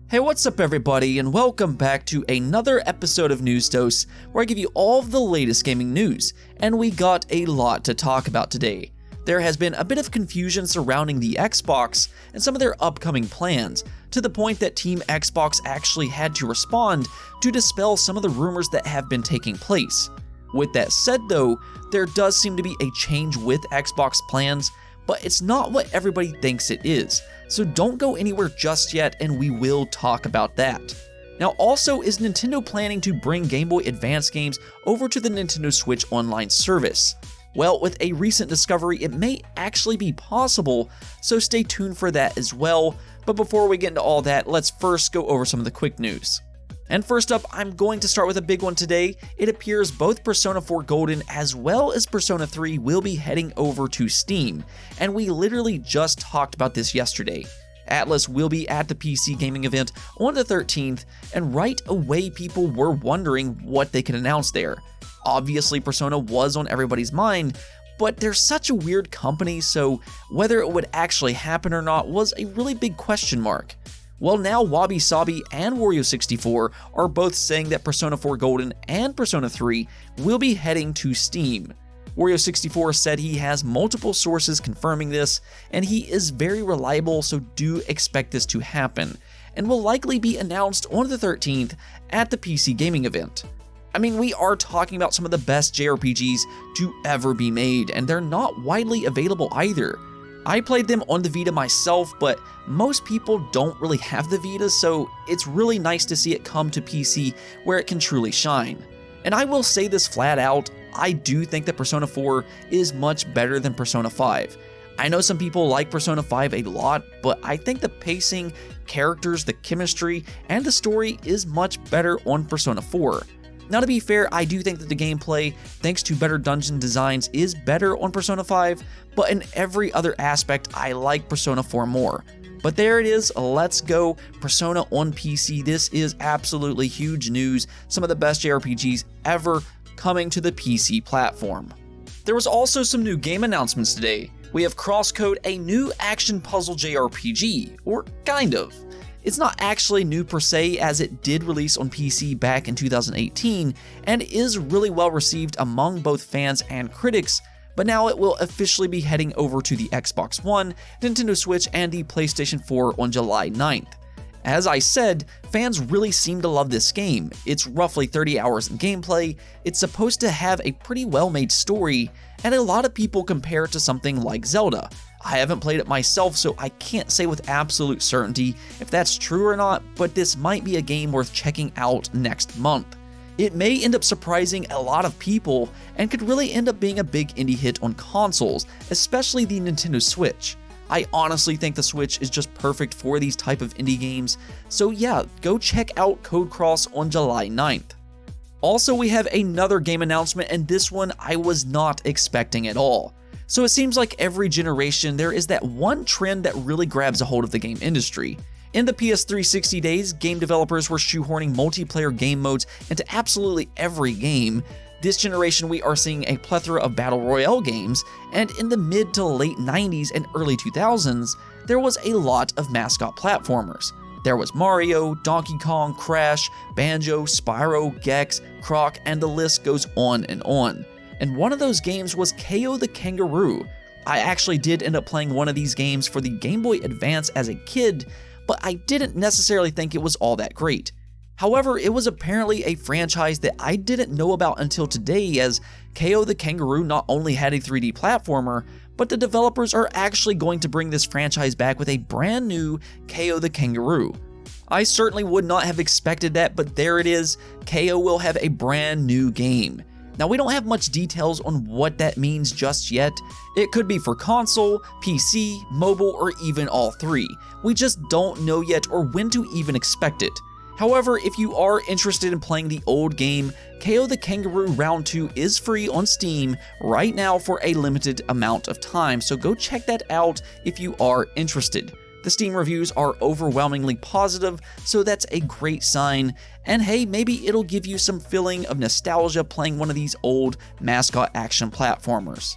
Hey, what's up everybody, and welcome back to another episode of News Dose, where I give you all of the latest gaming news, and we got a lot to talk about today. There has been a bit of confusion surrounding the Xbox and some of their upcoming plans, to the point that Team Xbox actually had to respond to dispel some of the rumors that have been taking place. With that said though, there does seem to be a change with Xbox plans, but it's not what everybody thinks it is, so don't go anywhere just yet and we will talk about that. Now also, is Nintendo planning to bring Game Boy Advance games over to the Nintendo Switch online service? Well, with a recent discovery, it may actually be possible, so stay tuned for that as well. But before we get into all that, let's first go over some of the quick news. And first up, I'm going to start with a big one today. It appears both Persona 4 Golden as well as Persona 3 will be heading over to Steam, and we literally just talked about this yesterday. Atlas will be at the PC gaming event on the 13th, and right away people were wondering what they could announce there. Obviously Persona was on everybody's mind, but they're such a weird company, so whether it would actually happen or not was a really big question mark. Well, now Wabi Sabi and Wario64 are both saying that Persona 4 Golden and Persona 3 will be heading to Steam. Wario64 said he has multiple sources confirming this, and he is very reliable, so do expect this to happen, and will likely be announced on the 13th at the PC gaming event. I mean, we are talking about some of the best JRPGs to ever be made, and they're not widely available either. I played them on the Vita myself, but most people don't really have the Vita, so it's really nice to see it come to PC where it can truly shine. And I will say this flat out, I do think that Persona 4 is much better than Persona 5. I know some people like Persona 5 a lot, but I think the pacing, characters, the chemistry, and the story is much better on Persona 4. Now, to be fair, I do think that the gameplay, thanks to better dungeon designs, is better on Persona 5, but in every other aspect, I like Persona 4 more. But there it is, let's go. Persona on PC, this is absolutely huge news. Some of the best JRPGs ever coming to the PC platform. There was also some new game announcements today. We have Crosscode, a new action puzzle JRPG, or kind of. It's not actually new per se, as it did release on PC back in 2018 and is really well received among both fans and critics, but now it will officially be heading over to the Xbox One, Nintendo Switch, and the PlayStation 4 on July 9th. As I said, fans really seem to love this game. It's roughly 30 hours in gameplay, it's supposed to have a pretty well-made story, and a lot of people compare it to something like Zelda. I haven't played it myself, so I can't say with absolute certainty if that's true or not, but this might be a game worth checking out next month. It may end up surprising a lot of people and could really end up being a big indie hit on consoles, especially the Nintendo Switch. I honestly think the Switch is just perfect for these type of indie games, so yeah, go check out Code Cross on July 9th. Also, we have another game announcement, and this one I was not expecting at all. So it seems like every generation there is that one trend that really grabs a hold of the game industry. In the PS360 days, game developers were shoehorning multiplayer game modes into absolutely every game. This generation we are seeing a plethora of battle royale games, and in the mid to late 90s and early 2000s, there was a lot of mascot platformers. There was Mario, Donkey Kong, Crash, Banjo, Spyro, Gex, Croc, and the list goes on and on. And one of those games was KAO The Kangaroo. I actually did end up playing one of these games for the Game Boy Advance as a kid, but I didn't necessarily think it was all that great. However, it was apparently a franchise that I didn't know about until today, as KAO The Kangaroo not only had a 3D platformer, but the developers are actually going to bring this franchise back with a brand new KAO The Kangaroo. I certainly would not have expected that, but there it is, KAO will have a brand new game. Now, we don't have much details on what that means just yet. It could be for console, PC, mobile, or even all three. We just don't know yet or when to even expect it. However, if you are interested in playing the old game, KAO The Kangaroo Round 2 is free on Steam right now for a limited amount of time, so go check that out if you are interested. The Steam reviews are overwhelmingly positive, so that's a great sign, and hey, maybe it'll give you some feeling of nostalgia playing one of these old mascot action platformers.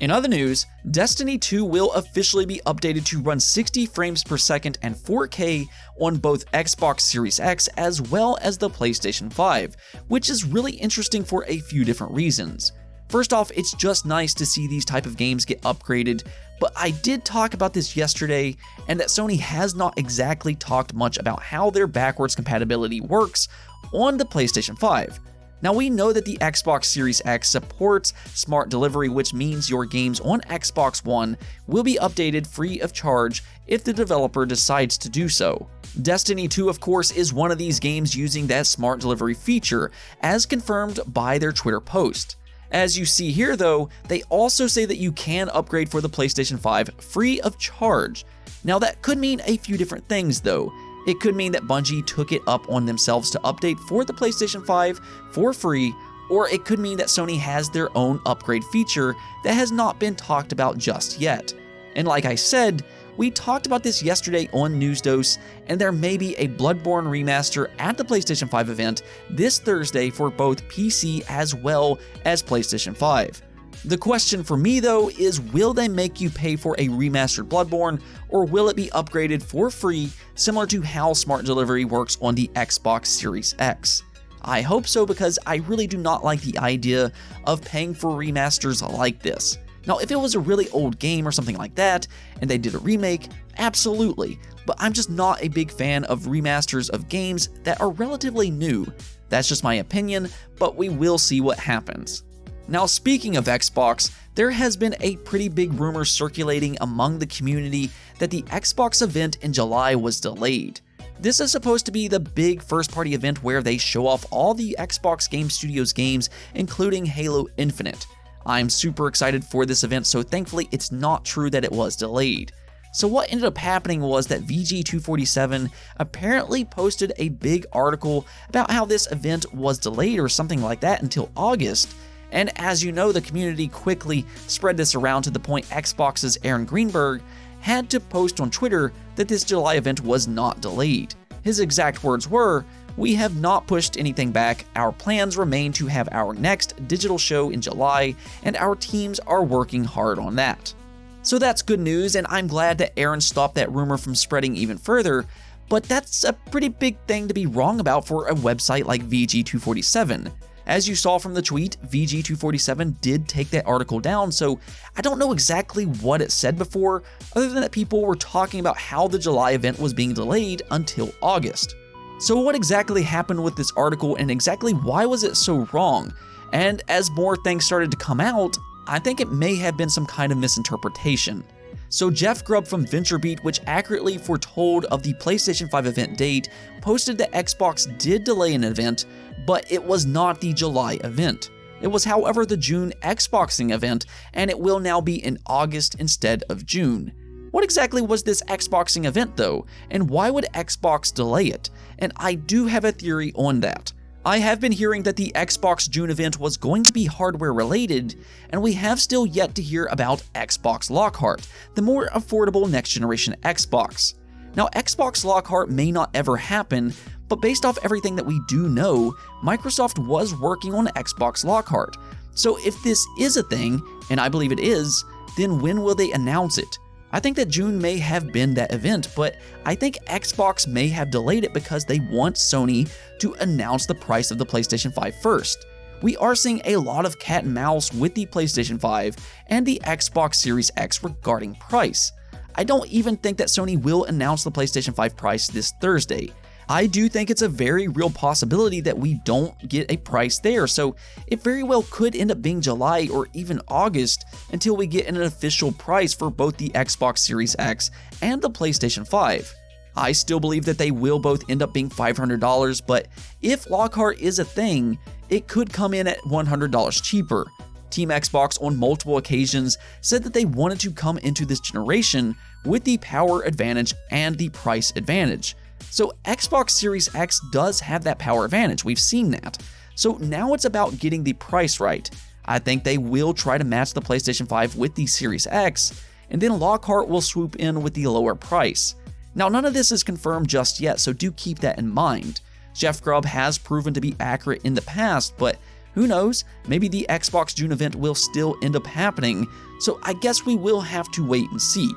In other news, Destiny 2 will officially be updated to run 60 frames per second and 4K on both Xbox Series X as well as the PlayStation 5, which is really interesting for a few different reasons. First off, it's just nice to see these type of games get upgraded, but I did talk about this yesterday, and that Sony has not exactly talked much about how their backwards compatibility works on the PlayStation 5. Now, we know that the Xbox Series X supports smart delivery, which means your games on Xbox One will be updated free of charge if the developer decides to do so. Destiny 2, of course, is one of these games using that smart delivery feature, as confirmed by their Twitter post. As you see here though, they also say that you can upgrade for the PlayStation 5 free of charge. Now that could mean a few different things though. It could mean that Bungie took it up on themselves to update for the PlayStation 5 for free, or it could mean that Sony has their own upgrade feature that has not been talked about just yet. And like I said, we talked about this yesterday on Newsdose, and there may be a Bloodborne remaster at the PlayStation 5 event this Thursday for both PC as well as PlayStation 5. The question for me though is, will they make you pay for a remastered Bloodborne, or will it be upgraded for free similar to how smart delivery works on the Xbox Series X? I hope so, because I really do not like the idea of paying for remasters like this. Now, if it was a really old game or something like that, and they did a remake, absolutely, but I'm just not a big fan of remasters of games that are relatively new. That's just my opinion, but we will see what happens. Now, speaking of Xbox, there has been a pretty big rumor circulating among the community that the Xbox event in July was delayed. This is supposed to be the big first-party event where they show off all the Xbox Game Studios games, including Halo Infinite. I'm super excited for this event, so thankfully it's not true that it was delayed. So what ended up happening was that VG247 apparently posted a big article about how this event was delayed or something like that until August. And as you know, the community quickly spread this around to the point Xbox's Aaron Greenberg had to post on Twitter that this July event was not delayed. His exact words were, "We have not pushed anything back. Our plans remain to have our next digital show in July, and our teams are working hard on that." So that's good news, and I'm glad that Aaron stopped that rumor from spreading even further, but that's a pretty big thing to be wrong about for a website like VG247. As you saw from the tweet, VG247 did take that article down, so I don't know exactly what it said before, other than that people were talking about how the July event was being delayed until August. So what exactly happened with this article, and exactly why was it so wrong? And as more things started to come out, I think it may have been some kind of misinterpretation. So Jeff Grubb from VentureBeat, which accurately foretold of the PlayStation 5 event date, posted that Xbox did delay an event, but it was not the July event. It was, however, the June Xboxing event, and it will now be in August instead of June. What exactly was this Xboxing event though, and why would Xbox delay it? And I do have a theory on that. I have been hearing that the Xbox June event was going to be hardware related, and we have still yet to hear about Xbox Lockhart, the more affordable next generation Xbox. Now, Xbox Lockhart may not ever happen, but based off everything that we do know, Microsoft was working on Xbox Lockhart. So if this is a thing, and I believe it is, then when will they announce it? I think that June may have been that event, but I think Xbox may have delayed it because they want Sony to announce the price of the PlayStation 5 first. We are seeing a lot of cat and mouse with the PlayStation 5 and the Xbox Series X regarding price. I don't even think that Sony will announce the PlayStation 5 price this Thursday. I do think it's a very real possibility that we don't get a price there, so it very well could end up being July or even August until we get an official price for both the Xbox Series X and the PlayStation 5. I still believe that they will both end up being $500, but if Lockhart is a thing, it could come in at $100 cheaper. Team Xbox on multiple occasions said that they wanted to come into this generation with the power advantage and the price advantage. So Xbox Series X does have that power advantage, we've seen that. So now it's about getting the price right. I think they will try to match the PlayStation 5 with the Series X, and then Lockhart will swoop in with the lower price. Now none of this is confirmed just yet, so do keep that in mind. Jeff Grubb has proven to be accurate in the past, but who knows, maybe the Xbox June event will still end up happening, so I guess we will have to wait and see.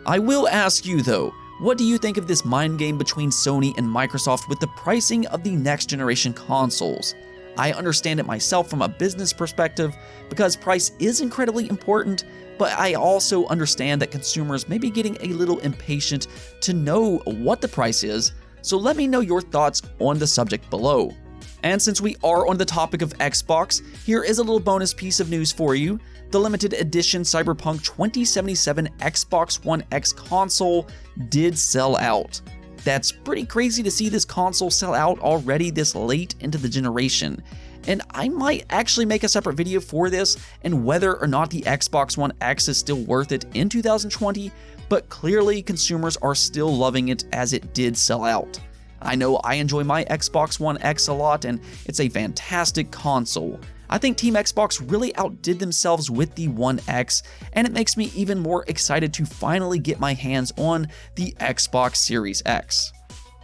I will ask you though, what do you think of this mind game between Sony and Microsoft with the pricing of the next generation consoles? I understand it myself from a business perspective because price is incredibly important, but I also understand that consumers may be getting a little impatient to know what the price is, so let me know your thoughts on the subject below. And since we are on the topic of Xbox, here is a little bonus piece of news for you. The limited edition Cyberpunk 2077 Xbox One X console did sell out. That's pretty crazy to see this console sell out already this late into the generation. And I might actually make a separate video for this and whether or not the Xbox One X is still worth it in 2020, but clearly consumers are still loving it as it did sell out. I know I enjoy my Xbox One X a lot and it's a fantastic console. I think Team Xbox really outdid themselves with the One X, and it makes me even more excited to finally get my hands on the Xbox Series X.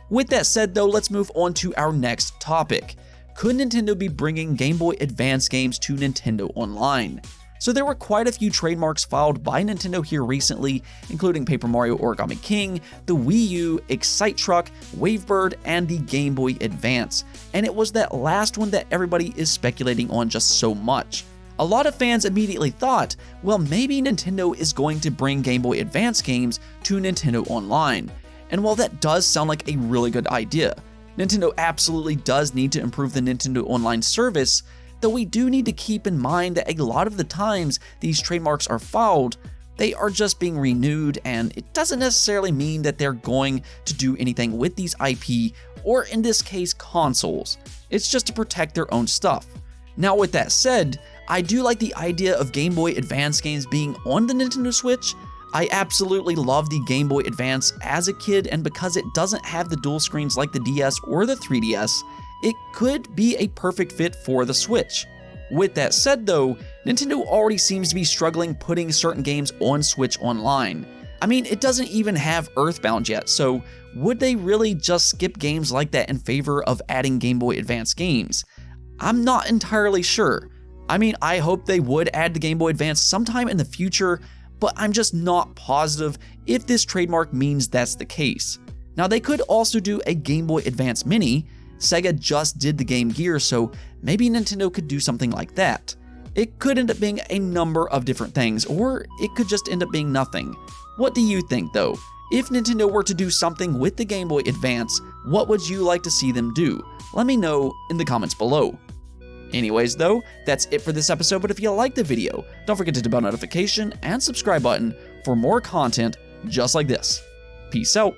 With that said though, let's move on to our next topic. Could Nintendo be bringing Game Boy Advance games to Nintendo Online? So there were quite a few trademarks filed by Nintendo here recently, including Paper Mario Origami King, the Wii U, Excite Truck, Wavebird, and the Game Boy Advance, and it was that last one that everybody is speculating on just so much. A lot of fans immediately thought, well, maybe Nintendo is going to bring Game Boy Advance games to Nintendo Online. And while that does sound like a really good idea, Nintendo absolutely does need to improve the Nintendo Online service, though we do need to keep in mind that a lot of the times these trademarks are filed, they are just being renewed, and it doesn't necessarily mean that they're going to do anything with these IP, or in this case, consoles. It's just to protect their own stuff. Now with that said, I do like the idea of Game Boy Advance games being on the Nintendo Switch. I absolutely love the Game Boy Advance as a kid, and because it doesn't have the dual screens like the DS or the 3DS, it could be a perfect fit for the Switch. With that said though, Nintendo already seems to be struggling putting certain games on Switch Online. I mean, it doesn't even have Earthbound yet, so would they really just skip games like that in favor of adding Game Boy Advance games? I'm not entirely sure. I mean, I hope they would add the Game Boy Advance sometime in the future, but I'm just not positive if this trademark means that's the case. Now they could also do a Game Boy Advance Mini. Sega just did the Game Gear, so maybe Nintendo could do something like that. It could end up being a number of different things, or it could just end up being nothing. What do you think though? If Nintendo were to do something with the Game Boy Advance, what would you like to see them do? Let me know in the comments below. Anyways though, that's it for this episode, but if you liked the video, don't forget to hit the bell notification and subscribe button for more content just like this. Peace out.